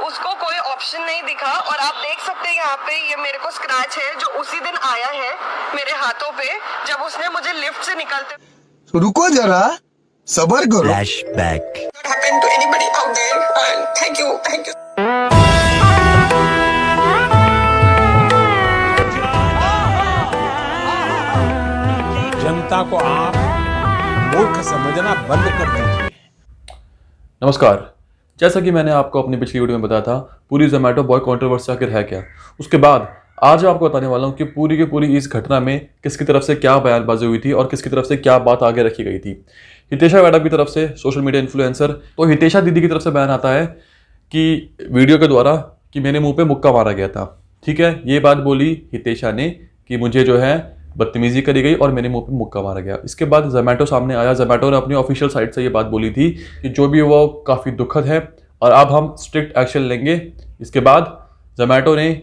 उसको कोई ऑप्शन नहीं दिखा। और आप देख सकते हैं यहाँ पे ये मेरे को स्क्रैच है जो उसी दिन आया है मेरे हाथों पे, जब उसने मुझे लिफ्ट से निकलते। रुको जरा, सबर करो। Flashback. What happened to anybody out there? And thank you. जनता को आप मूर्ख समझना बंद कर दीजिए। नमस्कार। जैसा कि मैंने आपको अपनी पिछली वीडियो में बताया था, पूरी जोमेटो बॉय कंट्रोवर्सी आखिर है क्या। उसके बाद आज आपको बताने वाला हूं कि पूरी की पूरी इस घटना में किसकी तरफ से क्या बयानबाजी हुई थी और किसकी तरफ से क्या बात आगे रखी गई थी। हितेशा मैडम की तरफ से, सोशल मीडिया इन्फ्लुएंसर, तो हितेशा दीदी की तरफ से बयान आता है कि वीडियो के द्वारा कि मेरे मुंह पे मुक्का मारा गया था। ठीक है, ये बात बोली हितेशा ने कि मुझे जो है बदतमीजी करी गई और मेरे मुंह पे मुक्का मारा गया। इसके बाद जोमेटो सामने आया। जोमेटो ने अपनी ऑफिशियल साइट से ये बात बोली थी कि जो भी वो काफ़ी दुखद है और अब हम स्ट्रिक्ट एक्शन लेंगे। इसके बाद जोमेटो ने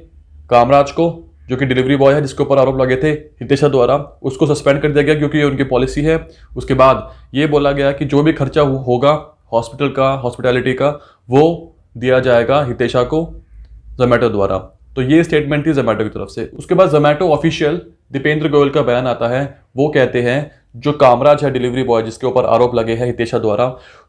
कामराज को, जो कि डिलीवरी बॉय है जिसके ऊपर आरोप लगे थे हितेशा द्वारा, उसको सस्पेंड कर दिया गया क्योंकि ये उनकी पॉलिसी है। उसके बाद ये बोला गया कि जो भी खर्चा होगा हॉस्पिटल का, हॉस्पिटैलिटी का, वो दिया जाएगा हितेशा को जोमेटो द्वारा। तो ये स्टेटमेंट थी जोमेटो की तरफ से। उसके बाद जोमेटो ऑफिशियल दीपेंद्र गोयल का बयान आता है। वो कहते हैं जो कामराज है डिलीवरी बॉय जिसके ऊपर आरोप लगे हैं हितेशा द्वारा,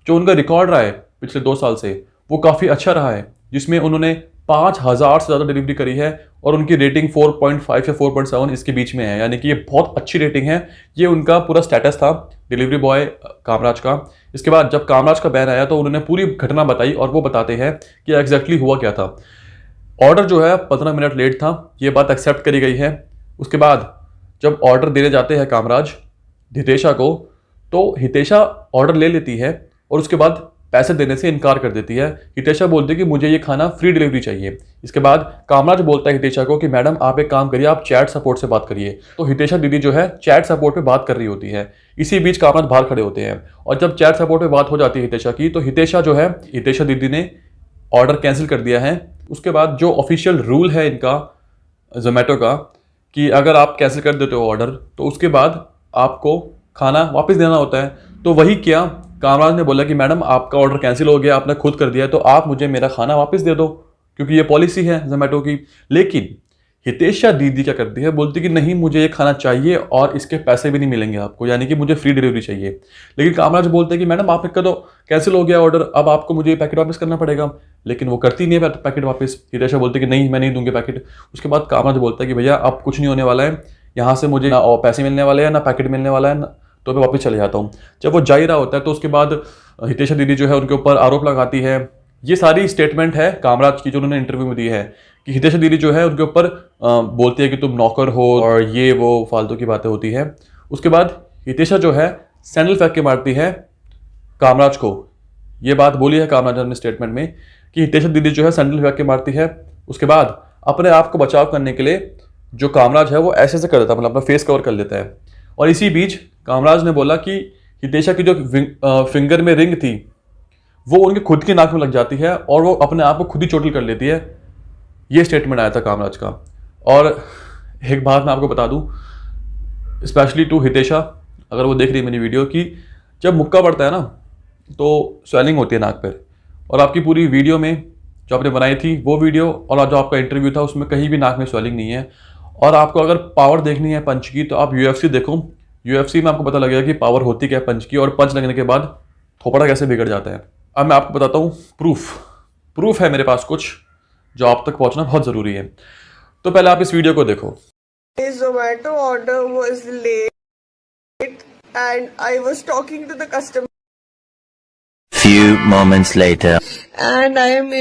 जो उनका रिकॉर्ड रहा है पिछले 2 साल से, वो काफ़ी अच्छा रहा है, जिसमें उन्होंने 5000 से ज़्यादा डिलीवरी करी है और उनकी रेटिंग 4.5 या 4.7 इसके बीच में है, यानी कि ये बहुत अच्छी रेटिंग है। ये उनका पूरा स्टेटस था डिलीवरी बॉय कामराज का। इसके बाद जब कामराज का बैन आया तो उन्होंने पूरी घटना बताई और वो बताते हैं कि एग्जैक्टली हुआ क्या था। ऑर्डर जो है 15 मिनट लेट था, ये बात एक्सेप्ट करी गई है। उसके बाद जब ऑर्डर देने जाते हैं कामराज हितेशा को, तो हितेशा ऑर्डर ले लेती है और उसके बाद पैसे देने से इनकार कर देती है। हितेशा बोलती है कि मुझे ये खाना फ्री डिलीवरी चाहिए। इसके बाद कामराज बोलता है हितेशा को कि मैडम आप एक काम करिए, आप चैट सपोर्ट से बात करिए। तो हितेशा दीदी जो है चैट सपोर्ट पे बात कर रही होती है। इसी बीच कामराज बाहर खड़े होते हैं और जब चैट सपोर्ट पे बात हो जाती है हितेशा की, तो हितेशा जो है, हितेशा दीदी ने ऑर्डर कैंसिल कर दिया है। उसके बाद जो ऑफिशियल रूल है इनका जोमेटो का कि अगर आप कैंसिल कर देते हो ऑर्डर तो उसके बाद आपको खाना वापस देना होता है। तो वही किया, कामराज ने बोला कि मैडम आपका ऑर्डर कैंसिल हो गया, आपने खुद कर दिया, तो आप मुझे मेरा खाना वापस दे दो क्योंकि ये पॉलिसी है जोमेटो की। लेकिन हितेशा दीदी क्या करती है, बोलती कि नहीं मुझे ये खाना चाहिए और इसके पैसे भी नहीं मिलेंगे आपको, यानी कि मुझे फ्री डिलीवरी चाहिए। लेकिन कामराज बोलते हैं कि मैडम आपने कदो कैंसिल हो गया ऑर्डर, अब आपको मुझे ये पैकेट वापस करना पड़ेगा। लेकिन वो करती नहीं है पैकेट वापस। हितेशा बोलती है कि नहीं मैं नहीं दूंगी पैकेट। उसके बाद कामराज बोलता है कि भैया अब कुछ नहीं होने वाला है, यहाँ से मुझे ना पैसे मिलने वाले हैं ना पैकेट मिलने वाला है, तो मैं वापस चले जाता हूँ। जब वो जा ही रहा होता है तो उसके बाद हितेशा दीदी जो है उनके ऊपर आरोप लगाती है। ये सारी स्टेटमेंट है कामराज की जो उन्होंने इंटरव्यू में दी है कि हितेशा दीदी जो है उनके ऊपर बोलती है कि तुम नौकर हो और ये वो फालतू की बातें होती है। उसके बाद हितेशा जो है सैंडल फेंक के मारती है कामराज को। ये बात बोली है कामराज ने स्टेटमेंट में कि हितेशा दीदी जो है सैंडल फेंक के मारती है। उसके बाद अपने आप को बचाव करने के लिए जो कामराज है वो ऐसे से कर देता है, मतलब अपना फेस कवर कर लेता है। और इसी बीच कामराज ने बोला कि हितेशा की जो फिंगर में रिंग थी वो उनके खुद की नाक में लग जाती है और वो अपने आप को खुद ही चोटिल कर लेती है। ये स्टेटमेंट आया था कामराज का। और एक बात मैं आपको बता दूं, स्पेशली टू हितेशा, अगर वो देख रही है मेरी वीडियो, की जब मुक्का पड़ता है ना तो स्वेलिंग होती है नाक पर। और आपकी पूरी वीडियो में जो आपने बनाई थी वो वीडियो और जो आपका इंटरव्यू था उसमें कहीं भी नाक में स्वेलिंग नहीं है। और आपको अगर पावर देखनी है पंच की तो आप UFC देखो। UFC में आपको पता लगेगा कि पावर होती क्या है पंच की और पंच लगने के बाद थोपड़ा कैसे बिगड़ जाता है। अब मैं आपको बताता हूँ प्रूफ है मेरे पास कुछ जो आप तक पहुँचना बहुत ज़रूरी है। तो पहले आप इस वीडियो को देखो। Zomato order was late and I was talking to the customer Few moments later. and I am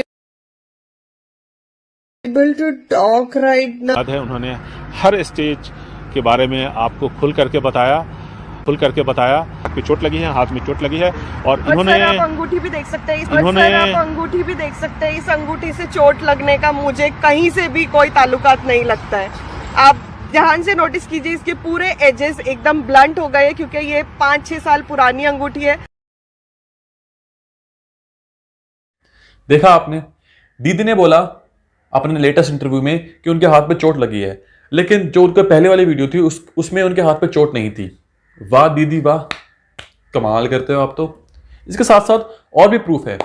able to talk right now. याद है उन्होंने हर स्टेज के बारे में आपको खुल करके बताया। आपकी चोट लगी है, हाथ में चोट लगी है और इन्होंने सर आप अंगूठी भी देख सकते हैं इस अंगूठी से चोट लगने का मुझे कहीं से भी कोई ताल्लुकात नहीं लगता है। आप ध्यान से नोटिस कीजिए, इसके पूरे एजेस एकदम ब्लंट हो गए क्योंकि ये 5-6 साल पुरानी अंगूठी है। देखा आपने, दीदी ने बोला अपने लेटेस्ट इंटरव्यू में कि उनके हाथ पे चोट लगी है, लेकिन जो उनके पहले वाली वीडियो थी उसमें उनके हाथ पे चोट नहीं थी। वाह दीदी वाह, कमाल करते हो आप तो। इसके साथ साथ और भी प्रूफ है।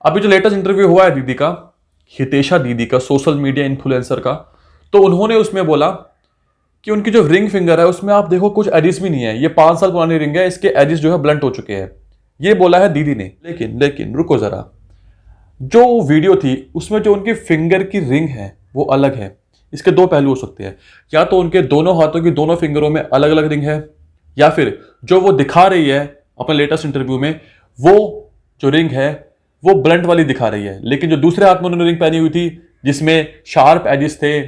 अभी जो लेटेस्ट इंटरव्यू हुआ है दीदी का, हितेशा दीदी का, सोशल मीडिया इन्फ्लुएंसर का। तो उन्होंने उसमें बोला कि उनकी जो रिंग फिंगर है उसमें आप देखो कुछ एजिस भी नहीं है, ये 5 साल पुरानी रिंग है, इसके एजिस जो है ब्लंट हो चुके हैं। ये बोला है दीदी ने। लेकिन रुको जरा, जो वीडियो थी उसमें जो उनकी फिंगर की रिंग है वो अलग है। इसके दो पहलू हो सकते हैं, या तो उनके दोनों हाथों की दोनों फिंगरों में अलग अलग रिंग है, या फिर जो वो दिखा रही है अपने लेटेस्ट इंटरव्यू में वो जो रिंग है वो ब्लंट वाली दिखा रही है, लेकिन जो दूसरे हाथ में उन्होंने रिंग पहनी हुई थी जिसमें शार्प एजिस थे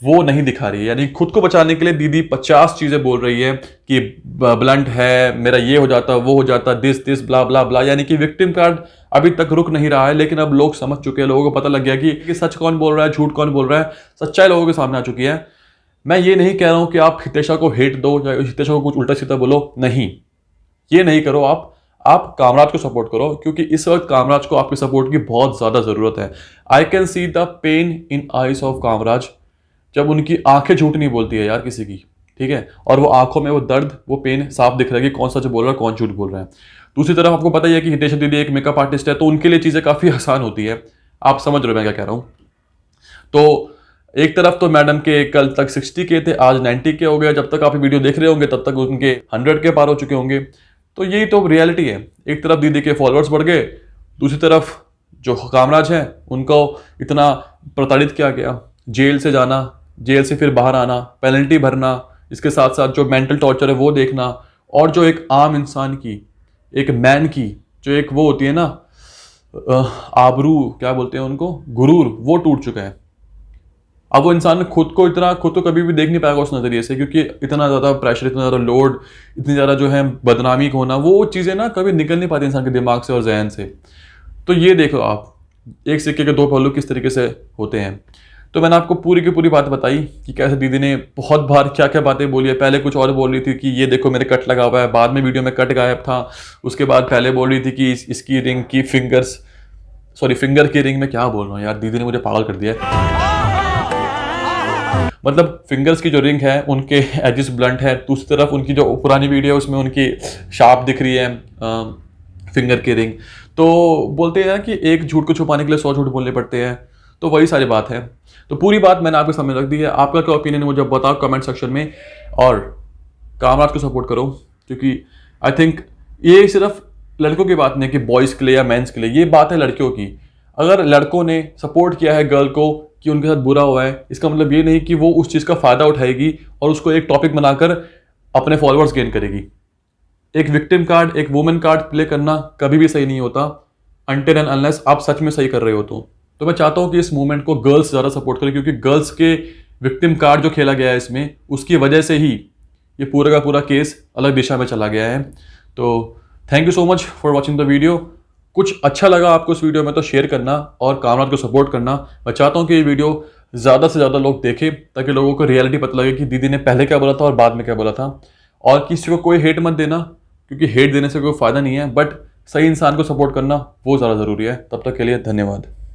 वो नहीं दिखा रही है। यानी खुद को बचाने के लिए दीदी 50 चीजें बोल रही है कि ब्लंट है, मेरा ये हो जाता, वो हो जाता, दिस ब्ला ब्ला ब्ला। यानी कि विक्टिम कार्ड अभी तक रुक नहीं रहा है, लेकिन अब लोग समझ चुके हैं, लोगों को पता लग गया कि सच कौन बोल रहा है, झूठ कौन बोल रहा है। सच्चाई लोगों के सामने आ चुकी है। मैं ये नहीं कह रहा हूं कि आप हितेशा को हेट दो या हितेशा को कुछ उल्टा सीधा बोलो, नहीं, ये नहीं करो। आप कामराज को सपोर्ट करो, क्योंकि इस वक्त कामराज को आपके सपोर्ट की बहुत ज्यादा जरूरत है। I can see the pain in eyes of Kamaraj, जब उनकी आंखें झूठ नहीं बोलती है यार किसी की, ठीक है, और वो आंखों में वो दर्द, वो पेन साफ दिख रहा है कि कौन सच बोल रहा है, कौन झूठ बोल रहा है। दूसरी तरफ आपको पता ही है कि हितेशा दीदी एक मेकअप आर्टिस्ट है, तो उनके लिए चीजें काफी आसान होती है। आप समझ रहे हो मैं क्या कह रहा हूं। तो एक तरफ तो मैडम के कल तक 60 के थे, आज 90 के हो गए। जब तक आप वीडियो देख रहे होंगे तब तक उनके 100 के पार हो चुके होंगे। तो यही तो रियलिटी है। एक तरफ दीदी के फॉलोअर्स बढ़ गए, दूसरी तरफ जो कामराज है उनको इतना प्रताड़ित किया गया, जेल से जाना, जेल से फिर बाहर आना, पेनल्टी भरना, इसके साथ साथ जो मेंटल टॉर्चर है वो देखना, और जो एक आम इंसान की, एक मैन की जो एक वो होती है ना आबरू, क्या बोलते हैं उनको, गुरूर, वो टूट चुका है। अब वो इंसान खुद को कभी भी देख नहीं पाएगा उस नजरिए से, क्योंकि इतना ज्यादा प्रेशर, इतना ज्यादा लोड, इतनी ज्यादा जो है बदनामी होना, वो चीजें ना कभी निकल नहीं पाती इंसान के दिमाग से और जहन से। तो ये देखो आप, एक सिक्के के दो पहलू किस तरीके से होते हैं। तो मैंने आपको पूरी की पूरी बात बताई कि कैसे दीदी ने बहुत बार क्या क्या बातें बोली है। पहले कुछ और बोल रही थी कि ये देखो मेरे कट लगा हुआ है, बाद में वीडियो में कट गायब था। उसके बाद पहले बोल रही थी कि इसकी रिंग की फिंगर की रिंग में, क्या बोल रहा हूँ यार, दीदी ने मुझे पागल कर दिया। मतलब फिंगर्स की जो रिंग है उनके एजिस ब्लंट है, दूसरी तरफ उनकी जो पुरानी वीडियो है उसमें उनकी शार्प दिख रही है फिंगर की रिंग। तो बोलते हैं कि एक झूठ को छुपाने के लिए 100 झूठ बोलने पड़ते हैं। तो वही सारी बात है। तो पूरी बात मैंने आपके सामने रख दी है। आपका क्या ओपिनियन है मुझे बताओ कमेंट सेक्शन में, और कामराज को सपोर्ट करो, क्योंकि आई थिंक ये सिर्फ लड़कों की बात नहीं कि बॉयज़ के लिए या मेंस के लिए, ये बात है लड़कियों की। अगर लड़कों ने सपोर्ट किया है गर्ल को कि उनके साथ बुरा हुआ है, इसका मतलब ये नहीं कि वो उस चीज़ का फ़ायदा उठाएगी और उसको एक टॉपिक बनाकर अपने फॉलोअर्स गेन करेगी। एक विक्टिम कार्ड, एक वुमेन कार्ड प्ले करना कभी भी सही नहीं होता, अनटिल एंड अनलेस आप सच में सही कर रहे हो। तो मैं चाहता हूं कि इस मूवमेंट को गर्ल्स ज़्यादा सपोर्ट करें, क्योंकि गर्ल्स के विक्टिम कार्ड जो खेला गया है इसमें, उसकी वजह से ही ये पूरा का पूरा केस अलग दिशा में चला गया है। तो thank you so much for watching the video. कुछ अच्छा लगा आपको इस वीडियो में तो शेयर करना और कामराज को सपोर्ट करना। मैं चाहता हूं कि ये वीडियो ज़्यादा से ज़्यादा लोग देखें, ताकि लोगों को रियलिटी पता लगे कि दीदी ने पहले क्या बोला था और बाद में क्या बोला था। और किसी को कोई हेट मत देना, क्योंकि हेट देने से कोई फ़ायदा नहीं है, बट सही इंसान को सपोर्ट करना वो ज़्यादा ज़रूरी है। तब तक के लिए धन्यवाद।